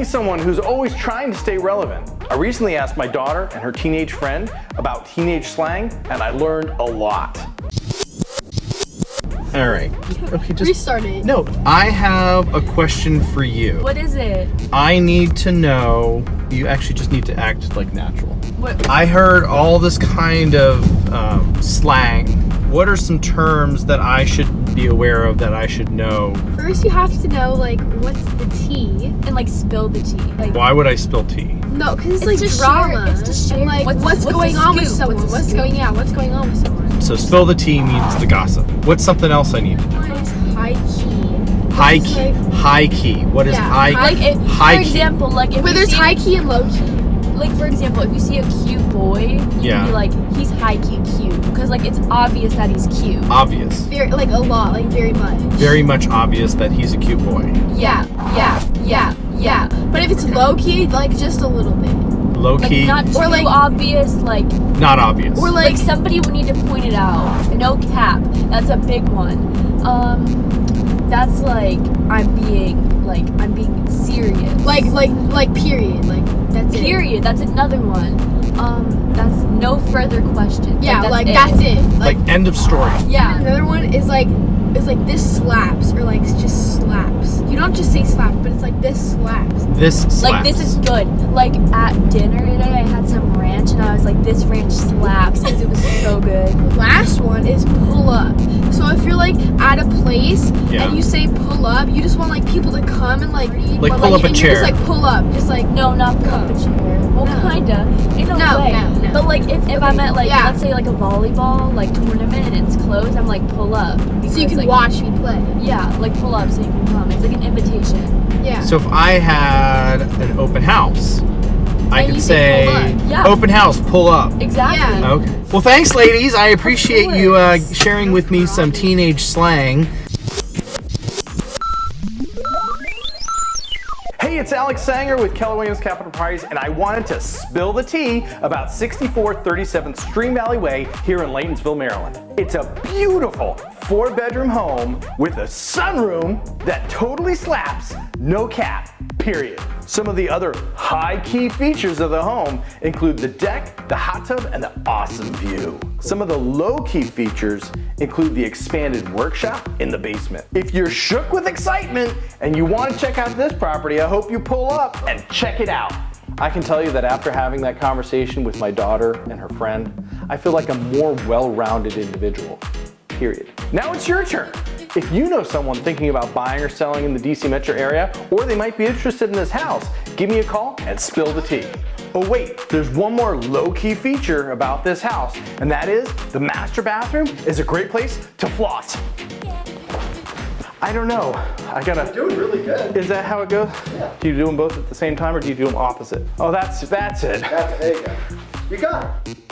Being someone who's always trying to stay relevant, I recently asked my daughter and her teenage friend about teenage slang, and I learned a lot. All right. Okay, just restart it. No, I have a question for you. What is it? I need to know. You actually just need to act like natural. What? I heard all this kind of slang. What are some terms that I should be aware of that I should know? First, you have to know like what's the tea. And like spill the tea. Like, Why would I spill tea? No, because it's It's like to drama. share- it's to share. And, like what's the going on with scoop? someone? What's the What's scoop? going on with someone? So spill the tea means the gossip. What's something else I need to know? One is high key. High It's key. like- High key. What is Yeah, high? Like if, High for key. example, like if Where you there's see, high key and low key. like for example, if you see a cute boy, you Yeah. can be like, he's high key cute, because like it's obvious that he's cute. Obvious. Very, like a lot, like very much. Very much obvious that he's a cute boy. Yeah. But if it's low key, like just a little bit. Low Like key. not too Or, like- obvious, like Not obvious. Or like like somebody would need to point it out. No cap, that's a big one. That's like I'm being serious. like period. Like that's it. Period. That's another one. That's no further question. Yeah, like it. that's it. like end of story. Yeah. Another one is like this slaps or like just slaps. You don't just say slaps, but it's like this slaps. This slaps. Like this is good. Like at dinner today, I had some ranch, and I was like, "This ranch slaps," because it was so good. Last one is pull up. So if you're like at a place Yeah. and you say pull up, you just want like people to come and like Like, but, pull up a and chair. You're just like pull up, just like No, not pull up a chair. Well, No. kinda. In a No, way. no. But like if I'm at like Yeah. let's say like a volleyball like tournament and it's closed, I'm like pull up. so you Because, can like, watch me play. Yeah, like pull up so you can come. It's like an invitation. Yeah. So if I had an open house, I And could you say pull say, up. Yeah. open house, pull up. Exactly. Yeah. Okay. Well, thanks, ladies. I appreciate you course. sharing with me some teenage slang. Hey, it's Alex Saenger with Keller Williams Capital Properties, and I wanted to spill the tea about 6437 Stream Valley Way here in Laytonsville, Maryland. It's a beautiful 4-bedroom home with a sunroom that totally slaps, no cap, period. Some of the other high-key features of the home include the deck, the hot tub, and the awesome view. Some of the low-key features include the expanded workshop in the basement. If you're shook with excitement and you want to check out this property, I hope you pull up and check it out. I can tell you that after having that conversation with my daughter and her friend, I feel like a more well-rounded individual, period. Now it's your turn. If you know someone thinking about buying or selling in the DC metro area, or they might be interested in this house, give me a call and spill the tea. Oh wait, there's one more low-key feature about this house, and that is the master bathroom is a great place to floss. I don't know. You're doing really good. Is that how it goes? Yeah. Do you do them both at the same time or do you do them opposite? Oh, that's it. There you go. You got it.